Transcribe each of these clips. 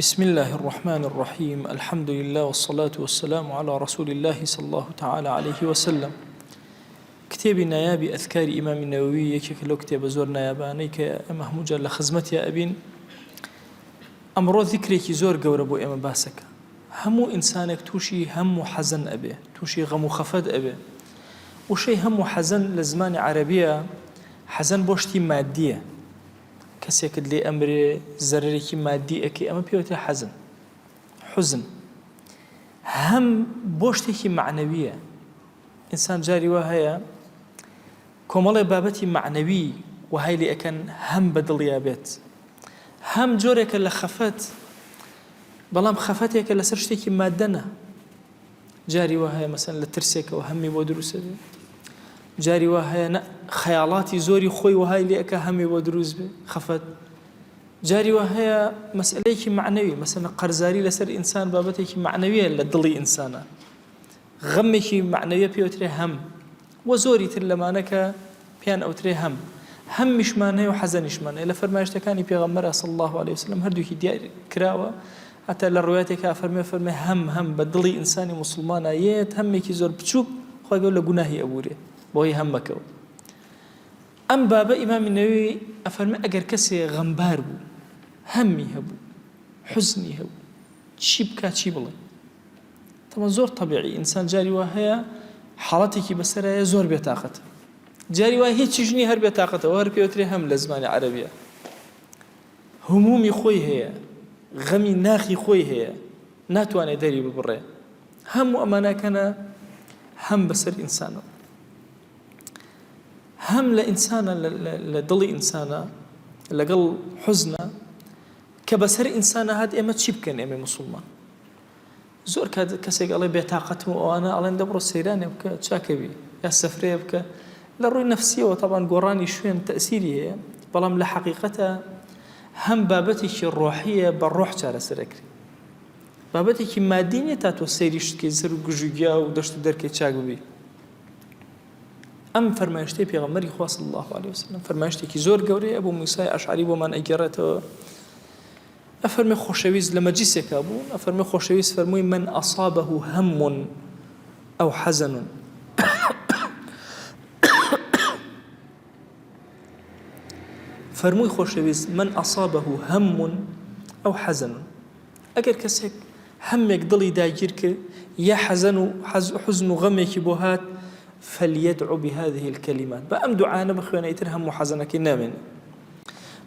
بسم الله الرحمن الرحيم الحمد لله والصلاة والسلام على رسول الله صلى الله تعالى عليه وسلم. كتابي نيابي أذكار إمام النووي يكيك لو كتاب زور نياباني كأما هموجا لخزمتي أبين أمرو ذكريكي زور قوربو إما باسك همو إنسانك توشي هم حزن أبي توشي غم خفد أبي وشي هم حزن لزمان عربية حزن بوشتي مادية کەسێکت لێ ئەمرێ زەرێکی مادی ئەکەی ئەمە پێوترێ حزن هەم بۆ شتێکی معنەویە ئینسان جاری وا هەیە کۆمەڵێ بابەتی معنەوی وهای لێ ئەکەن هەم بەدڵیا بێت هەم جۆرێکە لە خەفەت بەڵام خەفەتێکە لەسەر شتێکی مادەنە جاری وا هەیە مەسەن لە ترسێکەوە هەمی بۆ دروستە بێت جاری وا هەیە خەیاڵاتی زۆری خۆی وهای لێ ئەکە هەمی بۆ دروست بێ خەفەت جاری وا هەیە مەسئلەیەکی معنەوی مەسەن قەرزاری لەسەر ئینسان بابەتێکی معنەویە لە دڵی ئینسانە غەمێکی معنەویە پێوترێ هەم وە زۆری تر لەمانەکە پیان ئەوترێ هەم میشمان هەیە و حەزەنیشمان هەیە لە فەرمایشتەکانی پێغەمبەر صلی الله عليه وسلم هەردووکی دیار کراوە هەتا لە ڕوایەتێکە فەرمێ هەم بە دڵی ئینسانی موسڵمانە یەت هەمێکی زۆر بچووک خۆی گەور لە گوناهی ئەبورێ بۆی هەمەکەوە ئەم بابە ئیمامی نەووی ئەفەرمێ ئەگەر کەسێ غەمبار بوو هەمی هەبوو حوزنی هەبوو چی بکا چی بڵێ تەمە زۆر طەبیعی ئینسان جاری وا هەیە حاڵەتێکی بەسەرایە زۆر بێتاقەتە جاری وا هیچ ژنی هەر بێتاقەتەوە هەر پێوترێ هەم لە زمانی عەرەبیە هەمومی خۆی هەیە غەمی ناخی خۆی هەیە ناتوانێت دەری ببڕێ هەموو ئەمانەکەنە هەم بەسەر ئینسانە هەم لە ئینسانە لە دڵی ئینسانە لەگەڵ حوزنە کە بەسەر ئینسانە هات ئێمە چی بکەن ئێمە موسڵمان زۆر کەسێک ئەڵێ بێتاقەتم و ئەوانە ئەڵێن دەبڕۆ سەیرانێ بکە چاکەوی یا سەفرەیە بکە لە ڕووی نەفسیەوە تەبان گۆڕانی شوێن تەئسیری هەیە بەڵام لە حەقیقەتە هەم بابەتێکی ڕۆحیە بە ڕۆح چارەسەرەکرێ بابەتێکی مادی نیە تا تۆ سەیری شتکەی زەر و گژوگیا و دەشت و دەرکەی چاک ببی ئەم فەرمایشتەی پێغەمبەری خوا صلی الله عليه وسلم فەرمایشتێکی زۆر گەورەیە ئەبوو موسای ئەشعەری بۆمان ئەگێڕێتەوە ئەفەرمێ خۆشەویست لە مەجلیسێکا بوو ئەفەرمێ خۆشەویست فەرمووی من ئەصابه هەم ئەو حەزەن فەرمووی خۆشەویست من ئەصابه هەم ئەو حەزەن ئەگەر کەسێک هەمێک دڵی داگیر کرد یا حەزەن و حوزن و غەمێکی بۆ هات فليدعو بهذه الكلمات بأم دعانا بخوانا يترهم وحزنك نامن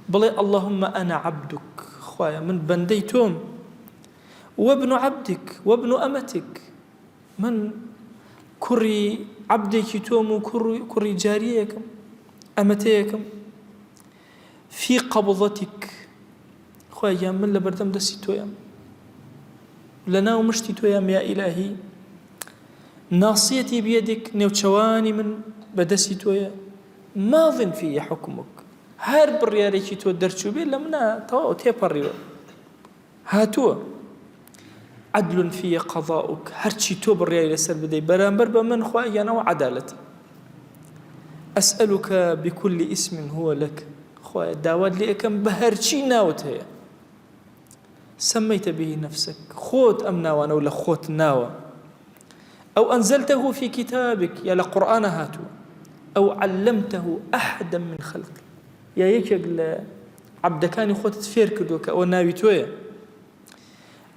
بلي اللهم أنا عبدك خوايا من بنديتهم وابن عبدك وابن أمتك من كري عبدك توم وكري جاريكم أمتيكم في قبضتك خوايا من لبردم دسيتو يا لنا ومشتيتو يا إلهي ناصيتي بيدك نوشواني من بدسي تويا ماض في حكمك هار برياليكي تو درتشو بي لمنا تو تيبريو هاتوا عدل في قضاؤك هرشي تو بريالي سر بدي برامبر بمن خوايا نوع عدالة أسألك بكل اسم هو لك خوايا داود لي كم بهرشي ناوت هي سميت به نفسك خوت أم ناوى ولا خوت ناوى أو أنزلته في كتابك يا لقرآن هاتو أو علمته أحدا من خلقك يا يكيق عبدكاني خوت تفير كدوك أو ناويتويا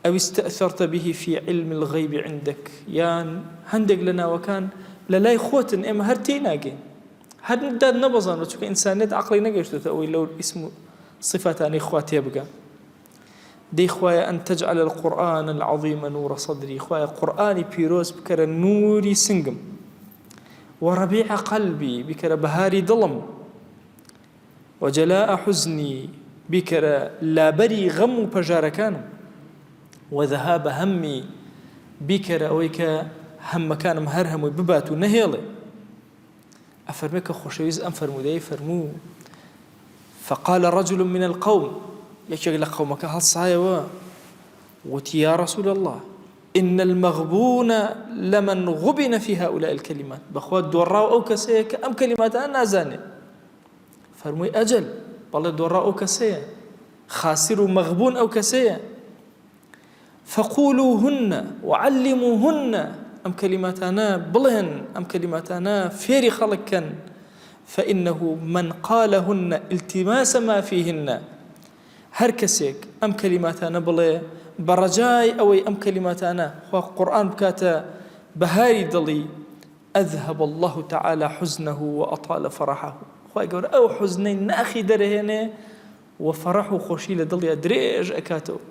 أو استأثرت به في علم الغيب عندك يا هندق لنا وكان للاي خوتن إما هرتيناقي هاد نداد نبضان وتشوك إنسانيت عقلي نقشتو تأوي لو اسم صفتاني خوات يبقى دي خوايا أن تجعل القرآن العظيم نور صدري خوايا قرآني بيروز بكرة نوري سنقم وربيع قلبي بكرة بهاري ظلم وجلاء حزني بكرة لا بري غم بجاركان وذهاب همي بكرة ويك هم كان مهرهم وببات ونهيلي أفرمك خوشويز أنفرمو دي فرمو فقال رجل من القوم يشغل قومك هالصايوا وتي يا رسول الله إن المغبون لمن غبن في هؤلاء الكلمات بخوات دوراو أو كسيك أم كلمات أنا زاني فرمي أجل بالله دوراو أو كسيه خاسر مغبون أو كسيه فقولوهن وعلموهن أم كلماتنا بلهن أم كلماتنا فيري خلقا فإنه من قالهن التماس ما فيهن هر کەسێک ئەم کەلیماتانە بڵێ بەڕەجای ئەوەی ئەم کەلیماتانە خوا قورئان بکاتە بەهاری دڵی ئەذهب الله تعالى حزنه وأطال فرحه خوای گەورە ئەو حوزنەی ناخی دەرەهێنێ و فەرەح و خۆشی لە دڵیا درێژ ئەکاتەوە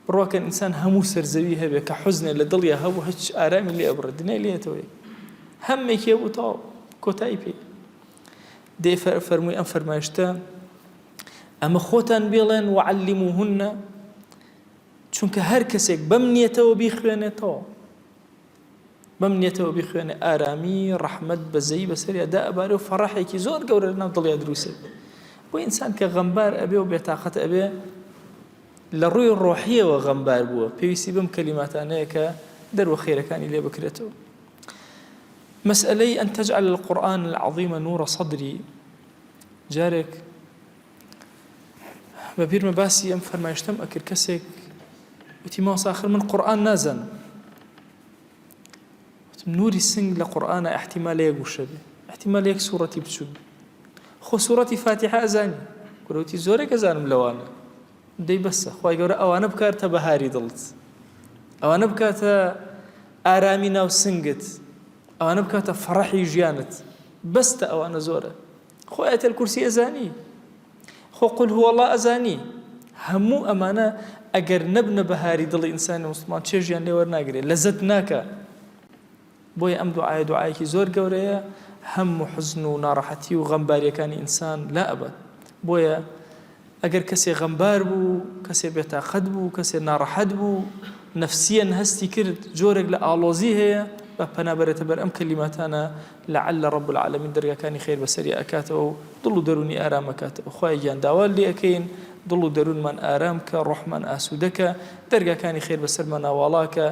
بڕواکەن ئینسان هەموو سەرزەوی هەبێ کە حوزنێ لە دڵیا هەبوو هیچ ئارامی لێ ئەبڕێ دنیای لێتەوەی هەمێکی هەبوو تەواو کۆتایی پێ دێ فەرمووی ئەم فەرمایشتە ئەمە خۆتان بێڵێن وعلموهن چونکە هەر کەسێک بەم نیەتەوە بیخوێنێتەوە بەم نیەتەوە بیخوێنێ ئارامی ڕەحمەت بەزەی بەسەریادا ئەبارێ و فەڕەحێکی زۆر گەورە لەناو دڵیا دروسێ بۆ ئینسان کە غەمبار ئەبێ و بێتاقەت ئەبێ لە ڕووی ڕۆحیەوە غەمبار بووە پێویستی بەم کەلیماتانەیە کە دەروە خێرەکانی لێ بکرێتەوە مسألەی ئەن تەجعل القورئان العظیم نور صدری جارێک بە بیرمە باسی ئەم فەرمایشتەم ئەکرد کەسێک وتی ماوەسا ئاخر من قورئان نازانم نوری سنگ لە قورئانە احتیمال یەک وشە بێ احتیمال یەک سوورەتی بچوو خۆ سوورەتی فاتحە ئەزانی وتی زۆرێک ئەزانم لەوانە دەی بەسە خوای گەورە ئەوانە بکاتە بەهاری دڵت ئەوانە بکاتە ئارامی ناو سنگت ئەوانە بکاتە فەڕەحی ژیانت بەستە ئەوانە زۆرە خۆ ئایەتەل کورسی ئەزانی خۆ قل هو الله ئەزانی هەموو ئەمانە ئەگەر نەبنە بەهاری دڵی ئینسانی موسڵمان چێژیان لێ وەرناگرێت لەزەت ناکە بۆیە ئەم دوعایە دوعایەکی زۆر گەورەیە هەموو حزن و ناڕەحەتی و غەمباریەکانی ئینسان لا ئەبەت بۆیە ئەگەر کەسێ غەمبار بوو کەسێ بێتاقەت بوو کەسێ ناڕەحەت بوو نەفسیەن هەستی کرد جۆرێک لە ئاڵۆزی هەیە بە پەنابەرێتە بەر ئەم کەلیماتانە لەعەل رب العالمین دەرگاکانی خێر بەسەری ئەکاتەوە و دڵ و دەرونی ئارام ئەکاتەوە خوای گیان داوا لێ ئەکەین دڵ و دەروونمان ئارام کە ڕۆحمان ئاسوودەکە دەرگاکانی خێر بەسەرمان ناواڵاکە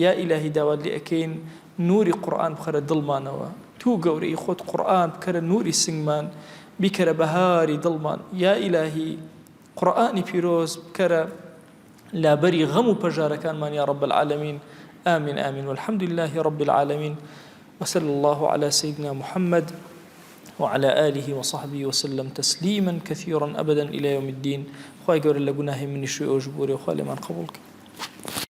یا ئیلاهی داوا لێ ئەکەین نوری قورئان بخەرە دڵمانەوە تو گەورەی خۆت قورئان بکەرە نوری سنگمان بیکەرە بەهاری دڵمان یا ئیلاهی قورئانی پیرۆز بکەرە لابەری غەم و پەژارەکانمان یا رب العالمین آمين آمين والحمد لله رب العالمين وصلى الله على سيدنا محمد وعلى آله وصحبه وسلم تسليما كثيرا أبدا إلى يوم الدين خواهي قول الله قناهي من الشيء وجبوري وخالي من قبولك